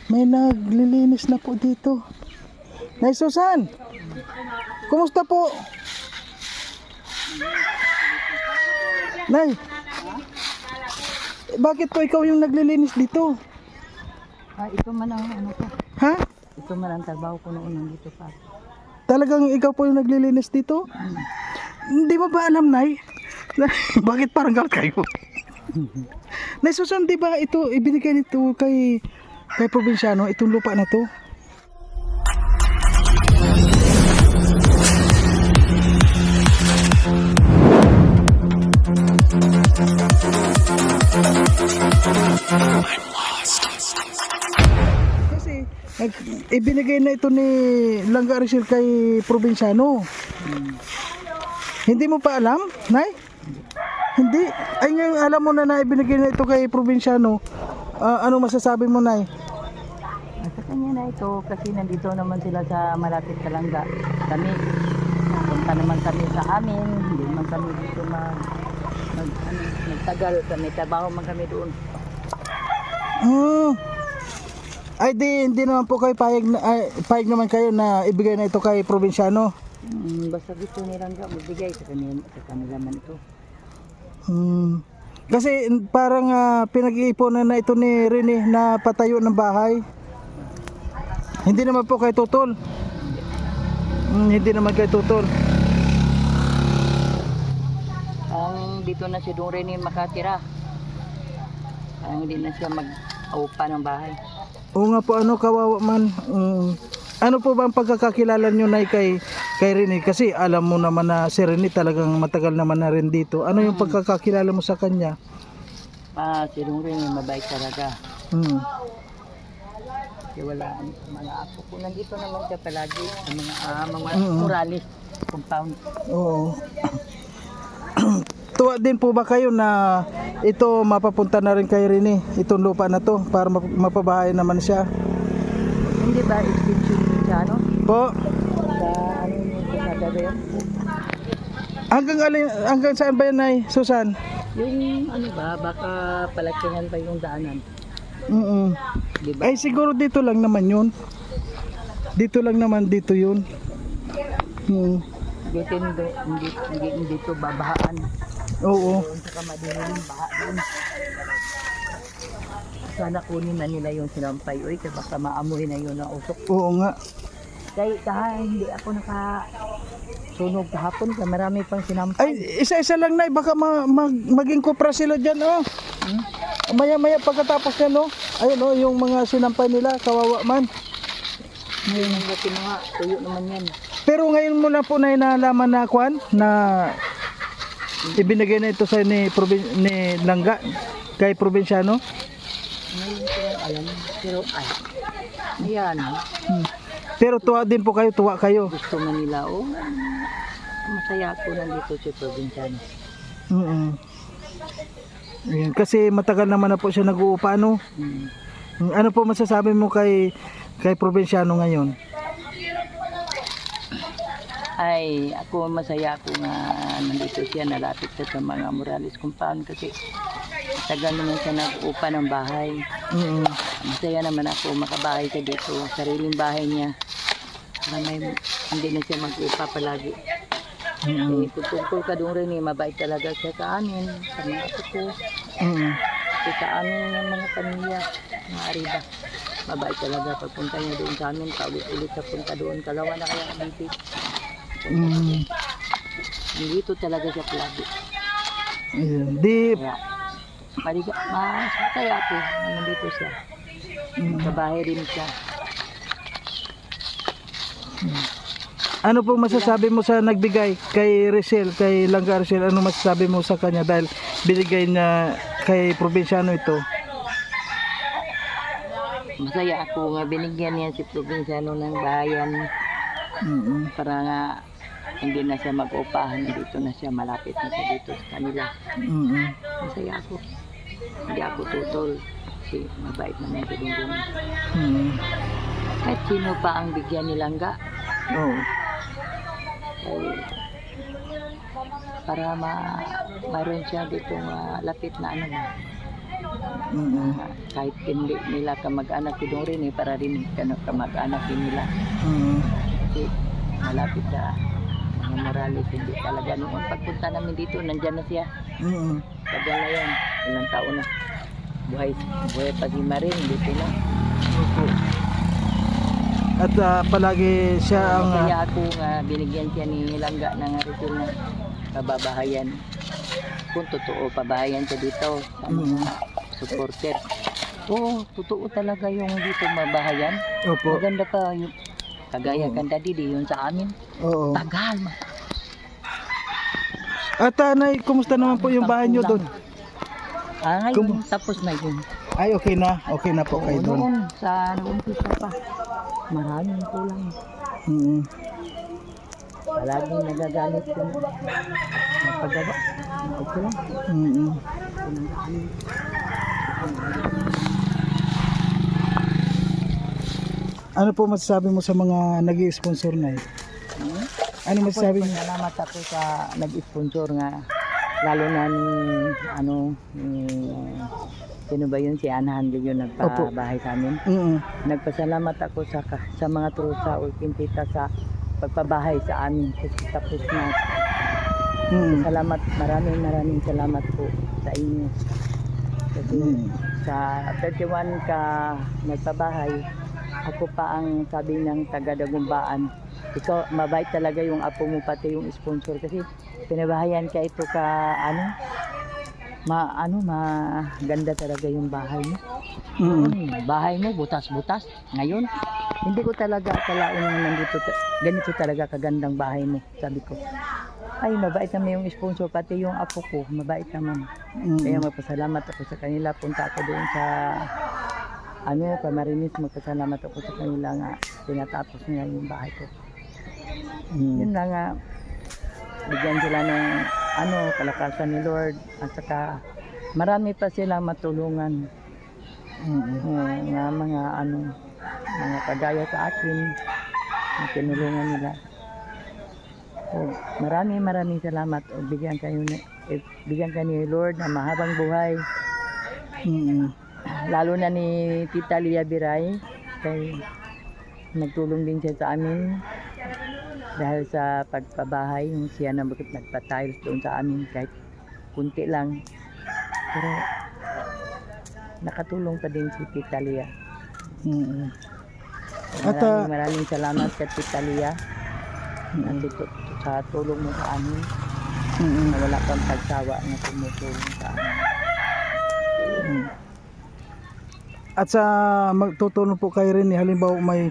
May naglilinis na po dito. Nay Susan, kumusta po? Nay, bakit po ikaw yung naglilinis dito? Ito man ang ano ko. Ha? Ito man ang trabaho ko noon nandito pa. Talagang ikaw po yung naglilinis dito? Hindi mo ba alam, Nay? Bakit parang galit kayo? Nay Susan, di ba ito, ibinigay nito kay probinsyano, itong lupa na to? Kasi ibinigay na ito ni Langga Rizal kay probinsyano. Hindi mo pa alam, Nay? Hindi. Ay ngayon alam mo na ibinigay na ito kay probinsyano. Ano masasabi mo, Nay? Sa kanya na ito kasi nandito naman sila sa malapit sa Langga. Kami, punta naman kami sa amin. Hindi naman kami dito magtagal. May trabaho man kami doon. Ay hindi naman po kayo payag naman kayo na ibigay na ito kay probinsyano. Basta gusto nilang magbigay sa kanila man ito. Kasi parang pinag-iipunan na ito ni Rene na patayo ng bahay. Hindi naman po kay tutol. Hindi naman kay tutol. Ang dito na si Dong Rene makatira. Ang hindi na siya mag-aupa ng bahay. Oo nga po, kawawa man. Ano po ba ang pagkakakilala nyo na kay Rene? Kasi alam mo naman na si Rene talagang matagal naman na rin dito. Ano yung pagkakakilala mo sa kanya? Si Dong Rene mabait talaga. Kasi wala mga apo ko. Nandito naman siya palagi sa mga Morales compound. Oo. Tuwa din po ba kayo na ito mapapunta na rin kay Rene, itong lupa na to, para mapabahay naman siya? Hindi ba extension siya, ano? Po? Sa ano yung kasada ba yun? Hanggang saan ba yan, Nay Susan? Yung ano ba, baka palakihan pa yung daanan. Diba? Ay siguro dito lang naman yun. Dito lang naman, dito yun. Hindi dito babahaan. Oo. Doon sa kamadihin, baha doon. Sana kunin na nila yung sinampay. Uy, kasi baka maamoy na yun ang usok. Oo nga. Kahit hindi ako nakasunog kahapon, kaya marami pang sinampay. Ay, isa-isa lang, Nay, baka maging kopra sila dyan, oh. Maya-maya pagkatapos yan, oh. Ayun, oh, yung mga sinampay nila, kawawa man. Ngayon ang buti mga tuyo naman yan. Pero ngayon mo lang po na inalaman na na ibinigay na ito sa ni Langga kay probinsyano. Ngayon ko lang alam, pero ayan. Pero tuwa din po kayo, tuwa kayo. Gusto man nila, masaya ako nandito sa probinsyano. Ayan, kasi matagal naman na po siya nag-uupa, no? Ano po masasabi mo kay probinsyano ngayon? Ay, ako masaya ako nga nandito siya, nalapit siya sa mga Morales compound kasi tagal naman siya nag-upa ng bahay. Masaya naman ako makabahay siya dito, sariling bahay niya. Hindi na siya mag-upa palagi. Tungkol ka doon rin, mabait talaga siya sa amin, sa mga apo ko. Kasi sa amin ng mga pamilya, mga Arriba. Mabait talaga pagpunta niya doon sa amin, paulit-ulit sa punta doon. Kalawa na kaya kabiti. Dito talaga siya palagi. Masaya ako na nandito siya. Sa bahay rin siya. Ano po masasabi mo sa nagbigay kay Rizal, kay Langga Rizal? Ano masasabi mo sa kanya dahil binigay niya kay probinsyano ito? Masaya ako nga binigyan niya si probinsyano ng bayan. Para nga hindi na siya mag-upahan, dito na siya, malapit na siya dito sa kanila. Masaya ako. Hindi ako tutol. Kasi mabait naman siya din. Kahit sino pa ang bigyan ni Langga. Para mayroon siya dito lapit na ano. Mm. Kahit hindi nila kamag-anak ko doon rin para rin kamag-anak din nila. Mm. Kasi malapit sa mga Morales, hindi talaga. Noong pagpunta namin dito, nandyan na siya. Mm. Tagal na yan. Ilang taon na. Buhay pa si Marin, dito na. Opo. At palagi siya ang Kaya ako nga binigyan siya ni Langga ng Rizal na pababahayan. Kung totoo, pabahayan siya dito sa mga supporter. Oo, totoo talaga yung dito mabahayan. Opo. Maganda pa yung kagaya ganda didi yun sa amin. Oo. Tagal ma. At Nay, kumusta naman po yung bahay niyo doon? Ngayon, tapos na yun. Ay, okay na. Okay na po kayo doon. Noon, sa umpisa pa. Maraming kulang. Mm. Palaging nagagalit yung paggawa. Okay lang. Mm. Ano po masasabi mo sa mga nag-i-sponsor na Ano masasabi mo? Salamat ako sa nag-sponsor nga. Lalo na ni, sino ba yun? Si Anahan yung nagpabahay sa amin. Mm. Nagpasalamat ako sa mga trusa o pintita sa pagpabahay sa amin. Kasi tapos na. Mm. Salamat, maraming salamat po sa inyo. Kasi sa 31 ka nagpabahay, ako pa ang sabi ng taga-Dagumbaan. Ikaw, mabait talaga yung apo mo, pati yung sponsor. Kasi pinabahayan ka ito ka, maganda talaga yung bahay mo. Bahay mo, butas-butas. Ngayon, hindi ko talaga akalain na nandito, ganito talaga kagandang bahay mo, sabi ko. Ay, mabait naman yung sponsor, pati yung apo ko, mabait naman. Kaya magpasalamat ako sa kanila. Punta ako doon sa Camarines, magpasalamat ako sa kanila nga pinatapos nila yung bahay ko. Yun lang nga, bigyan sila ng kalakasan ni Lord at saka marami pa silang matulungan. Mga kagaya sa akin na tinulungan nila. So, maraming salamat o bigyan ka ni Lord na mahabang buhay. Lalo na ni Tita Lia Biray, kay nagtulong din siya sa amin dahil sa pagpabahay, yung siya na nagpa-tiles doon sa amin kahit kunti lang, pero nakatulong pa din si Tita Lia. Maraming salamat kay Tita Lia sa tulong mo sa amin, na wala kang pagsawa na tumutulong sa amin. At sa magtutulong po kay Rene, halimbawa may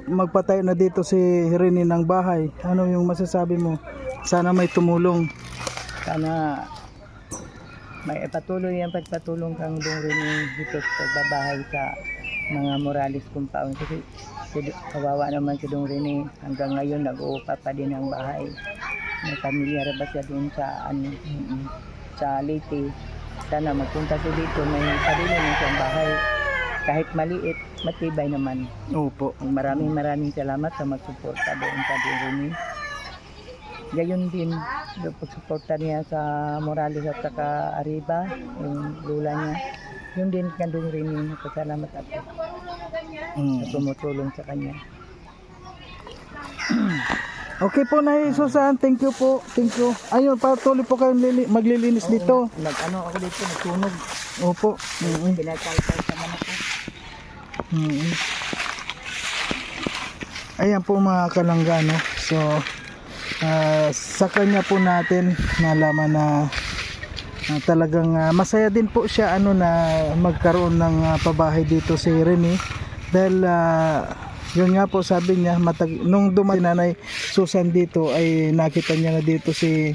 magpatayo na dito si Rene ng bahay, ano yung masasabi mo? Sana may tumulong. Sana may patuloy ang pagpatulong kang Dong Rene dito sa pagbabahay sa mga Morales compound. Kasi kawawa naman si Dong Rene, hanggang ngayon nag-uupa pa din ang bahay. May pamilya ba siya doon sa Leyte. Sana magpunta siya dito, may sarili na siyang bahay. Kahit maliit, matibay naman. Opo. Maraming salamat sa magsuporta doon sa Rene. Gayon din, yung pagsuporta niya sa Morales at saka Arriba, yung lula niya. Yun din ka doon Rene, nagpasalamat ako sa tumutulong sa kanya. Okay po, Nay Susan, thank you po. Thank you. Ayun, patuloy po kayong maglilinis dito. Ako dito, nagtunog. Opo. Pinakalkal sa man ako. Ayan po mga kalangga, no? So, sa kanya po natin nalaman na talagang masaya din po siya na magkaroon ng pabahay dito si Rene. Dahil yun nga po sabi niya, nung dumating Nanay Susan dito ay nakita niya na dito si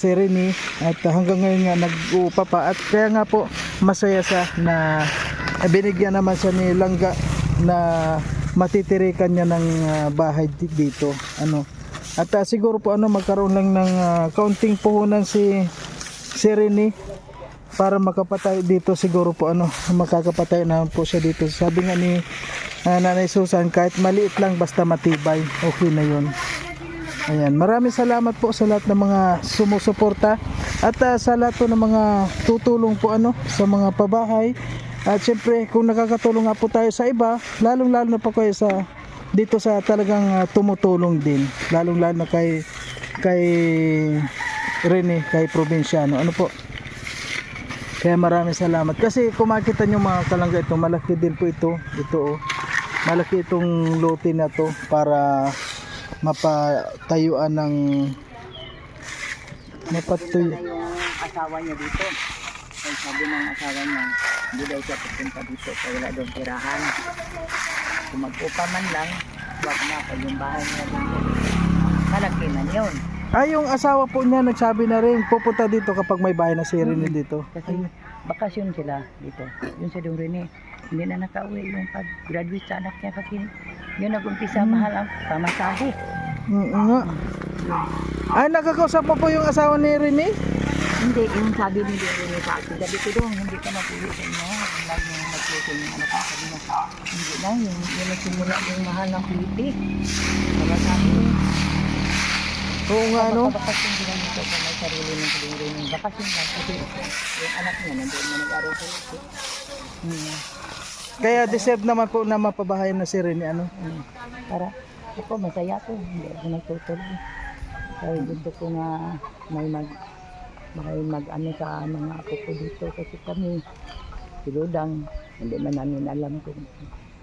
Rene at hanggang ngayon nga nag-uupa pa, at kaya nga po masaya siya na binigyan naman siya ni Langga na matitirikan niya ng bahay dito. At siguro po magkaroon lang ng kaunting puhunan si Rene para makapatay dito. Siguro po makakapatay na po siya dito. Sabi nga ni Nanay Susan, kahit maliit lang basta matibay, okay na yun. Ayan, maraming salamat po sa lahat ng mga sumusuporta At sa lahat po ng mga tutulong po sa mga pabahay. At syempre kung nakakatulong nga po tayo sa iba, lalong-lalo na po kayo sa dito sa talagang tumutulong din. Lalong-lalo na kay Rene, kay Probinsyano. Ano po? Kaya maraming salamat. Kasi kung makita nyo mga kalangga ito, malaki din po ito. Ito malaki itong lote na to para mapatayuan ng Nakita na yung asawa niya dito. Kaya sabi ng asawa niya, hindi daw siya pupunta dito kaya wala daw tirahan. Kung mag-upa man lang, wag na pag yung bahay niya dito. Malaki man yun. yung asawa po niya nagsabi na rin pupunta dito kapag may bahay na si Rene dito. Kasi bakasyon sila dito. Yun sa Dong Rene, hindi na nakauwi yung pag-graduate sa anak niya kasi yun nag-umpisa mahal ang pamasahe. Nga. Ay, nakakausap mo po yung asawa ni Rene? Hindi, yung sabi ni Rene sa akin, sabi ko dong, hindi ka mag-uwi sa inyo. Lagi yung mag-uwi yung anak ko. Sabi mo, hindi na, yung nagsimula yung mahal ng piliti. Pamasahe. Oo nga, no? Bakasyon sila nito kung may sarili ng Dong Rene. Bakasyon lang kasi yung anak niya nandoon na nag-aral sa lito. Kaya deserve naman po na mapabahayan na si Rene, Para ako masaya ko, hindi ako nagtutuloy. Kaya gusto ko na may mag sa mga apo ko dito kasi kami siludang, hindi man namin alam kung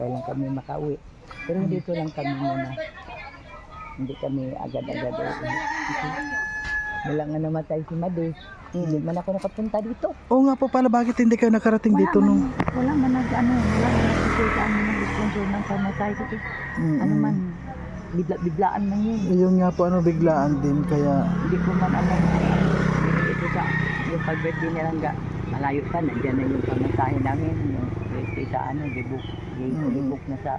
kailan kami makauwi. Pero dito lang kami muna. Hindi kami agad-agad uwi. Wala nga namatay si Madi. Hindi man ako nakapunta dito. Oo nga po pala, bakit hindi kayo nakarating dito nung? Wala man wala man nagkikita kami ng sponsor ng pamatay kasi ano man, biglaan man yun. Yung nga po biglaan din kaya Hindi ko man alam ito sa yung pag-birthday nilang malayo pa, nandiyan na yung pamatay namin, yung birthday sa gibuk na sa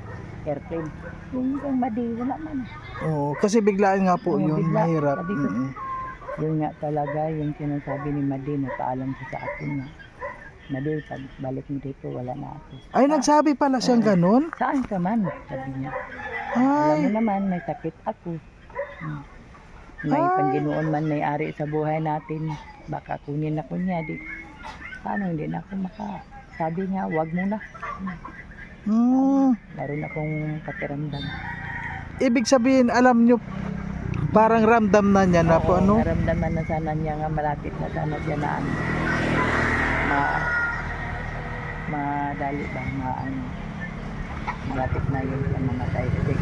airplane. Yung Madi, wala man. oo, kasi biglaan nga po yun, bigla. mahirap. Sabi ko, yun nga talaga yung sinasabi ni Madi na paalam siya sa akin na Madi, pag balik mo dito wala na ako. Ay, nagsabi pala siyang ganun? Saan ka man? Sabi niya. Alam mo Ay, naman, may sakit ako. May Panginoon man may ari sa buhay natin. Baka kunin ako niya. Paano hindi na ako sabi niya, wag muna. Meron akong pakiramdam. ibig sabihin, alam nyo, parang ramdam na niya na po Naramdaman na sana niya nga malapit na sana siya na madali ba malapit na yun sa mamatay kasi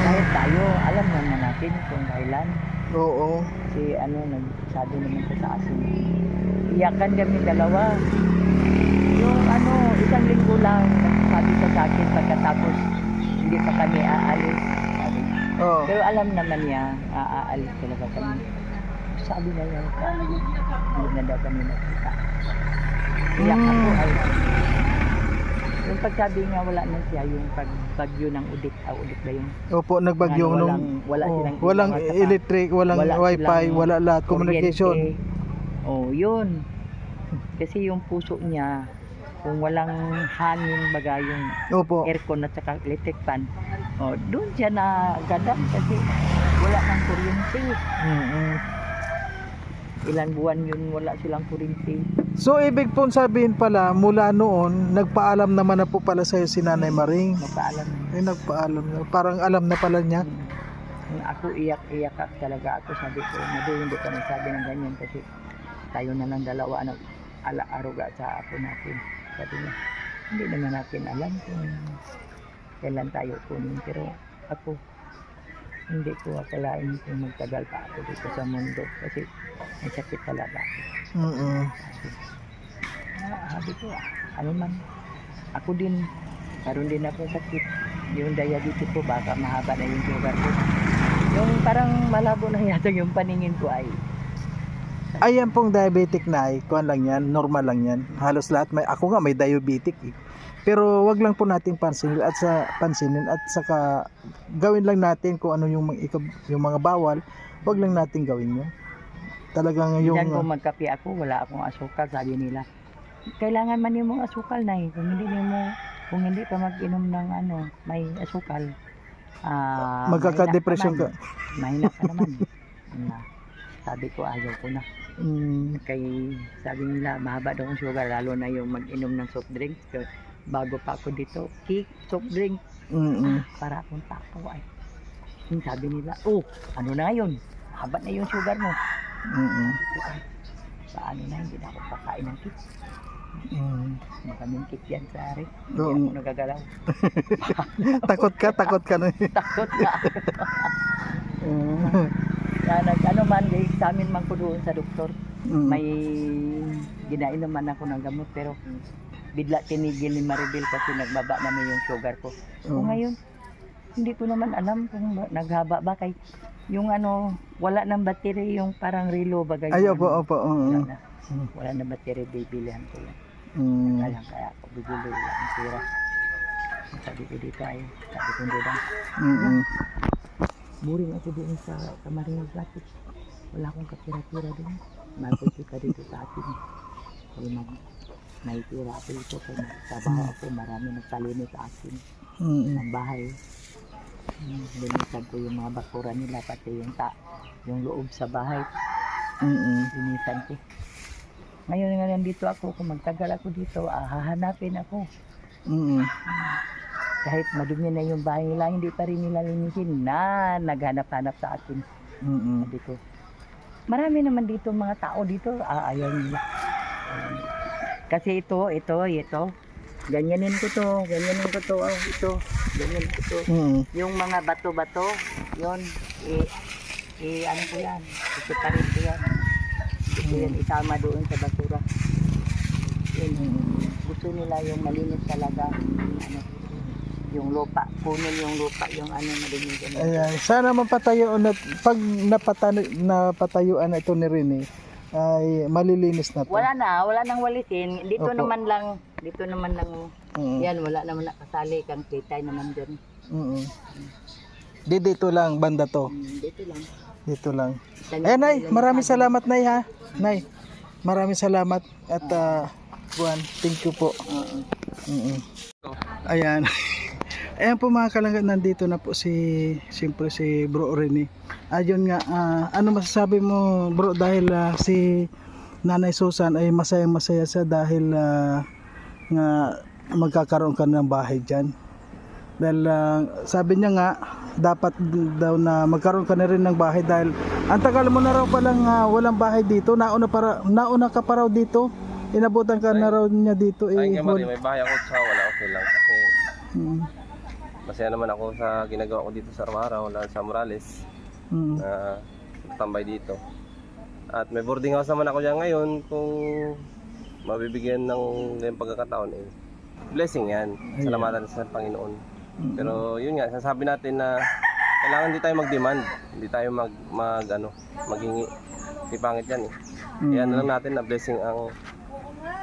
kahit tayo alam naman natin kung kailan. Oo. Kasi nagsabi naman siya sa akin, iyakan kami dalawa yung isang linggo lang sabi siya sa akin pagkatapos hindi pa kami aalis sabi. Oo. Pero alam naman niya aalis talaga kami. Sabi na lang hindi na daw kami nakita. Iyak ako ay yung pagsabi niya wala na siya yung pagbagyo ng Udit ba yung Opo, nagbagyo walang electric, walang wifi, wala lahat, communication. Yun. Kasi yung puso niya kung walang hangin baga yung aircon at saka electric fan. Doon siya na gadam kasi wala nang kuryente. Ilang buwan yun wala silang kuryente. So ibig pong sabihin pala mula noon nagpaalam naman na po pala sa'yo si Nanay Maring. Nagpaalam. Ay, nagpaalam na. Parang alam na pala niya. Ako iyak talaga ako, sabi ko hindi ka nagsabi ng ganyan kasi tayo na lang dalawa ala-aruga sa apo natin. Sabi niya hindi naman natin alam kung kailan tayo kunin, pero ako hindi ko akalain kung magtagal pa ako dito sa mundo kasi may sakit talaga ako. Sabi ko, ano man, ako din, karoon din ako sakit. Yung diabetes ko, baka mahaba na yung sugar ko. Yung parang malabo na yata yung paningin ko ay. Ayan pong diabetic na kuan lang yan, normal lang yan. Halos lahat, ako nga may diabetic Pero wag lang po nating pansinin at saka gawin lang natin kung ano yung mga bawal, wag lang natin gawin yun. Talagang yung Diyan kung magkape ako, wala akong asukal, sabi nila. Kailangan man yung asukal na kung hindi ka mag-inom ng may asukal, magkaka-depression ka. Mahina ka naman. sabi ko ayaw ko na. Mm. Kay sabi nila mahaba daw ang sugar, lalo na yung mag-inom ng soft drinks. Bago pa ako dito, cake, soft drink, Mm. para akong tapo ay. Yung sabi nila, oh, ano na yun? Haba na yung sugar mo. Mm. Paano na, hindi na ako kakain ng cake. Mm. Maraming cake yan sa ari. Hindi Oo. ako nagagalaw. Takot ka na. Takot na ako. Mm. Kaya ano man, examine man ko doon sa doktor. Mm. May ginainom man ako ng gamot, pero bigla tinigil ni Maribel kasi nagbaba naman yung sugar ko. So Oo. ngayon, hindi ko naman alam kung naghaba ba kay yung ano, wala nang battery, yung parang relo bagay. Ay, yung opo, ano, opo. Wala Mm. na. Wala na battery, bibilihan ko yan. Mm. Kaya ako bibili ang tira. Sabi ko dito ay, sabi ko doon. Mm. Boring ako doon sa Camarines Latik. Wala akong katira-tira doon. Mabuti ka dito sa atin. Kaya naitira ako dito. Kaya nagtrabaho ako. Marami nagtalino sa akin. Mm. Ang bahay. Linisan ko yung mga bakura nila. Pati yung loob sa bahay. Mm. Linisan ko. Ngayon nga nandito ako. Kung magtagal ako dito, hahanapin ako. Mm. Kahit madumi na yung bahay nila, hindi pa rin nila linisin na naghanap-hanap sa akin. Mm. Sabi ko, marami naman dito mga tao dito, ayaw nila. Kasi ito, ganyanin ko to, oh, ito, ganyanin ko to. Mm. Yung mga bato-bato, yun, ano ko yan, isuparin ko yan. Hindi ko yan isama doon sa basura. Yun, gusto nila yung malinis talaga, yung lupa, kunin yung lupa, yung ano madumi ganun. Ayan, sana mapatayo na pag napatayuan na ito ni Rene ay malilinis na to. Wala nang walisin. Dito Opo. naman lang, Mm. yan, wala naman nakasali kang kitay naman dyan. Mm. Dito lang banda to. Dito lang. Dito lang. Ayan, Nay, maraming salamat, Nay, ha. Nay, maraming salamat at Juan, thank you po. Mm. Ayan. Ayan po mga kalangga, nandito na po siyempre si Bro Rene. Ayun nga, ano masasabi mo, bro, dahil si Nanay Susan ay masaya siya dahil nga magkakaroon ka ng bahay dyan. Dahil sabi niya nga, dapat daw na magkaroon ka na rin ng bahay dahil ang tagal mo na raw palang walang bahay dito. Nauna ka pa raw dito. Inabutan ka na raw niya dito. Ay, may bahay ako sa wala, okay lang kasi masaya naman ako sa ginagawa ko dito sa araw-araw, lalo sa Morales na tambay dito. At may boarding house naman ako dyan ngayon. Kung mabibigyan ng ngayong pagkakataon, blessing yan, salamatan sa Panginoon. Pero yun nga, sasabi natin na kailangan hindi tayo mag-demand, hindi tayo maghingi. Di pangit yan Kaya na lang natin na blessing ang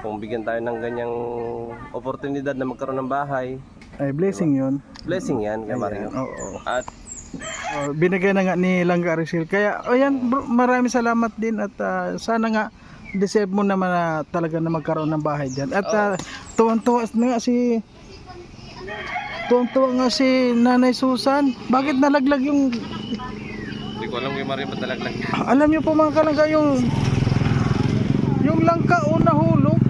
kung bigyan tayo ng ganyang oportunidad na magkaroon ng bahay. Ay, blessing yun. Blessing yan, kay Mario. Oo. At Binigay na nga ni Langga Aricel. Kaya, ayan bro, maraming salamat din at sana nga deserve mo naman na talaga na magkaroon ng bahay dyan. At tuwang-tuwa nga si Nanay Susan. Bakit nalaglag yung... hindi ko alam kay Mario ba't nalaglag. Alam niyo po mga kalangga, yung langka o nahulog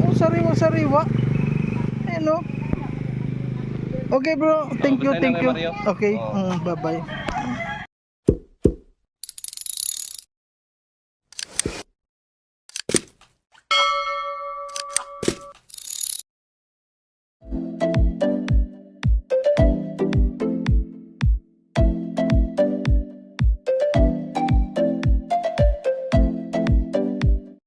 o sariwa-sariwa. Ayan o. Okay bro, thank you. Mario. Okay, Oo. bye-bye.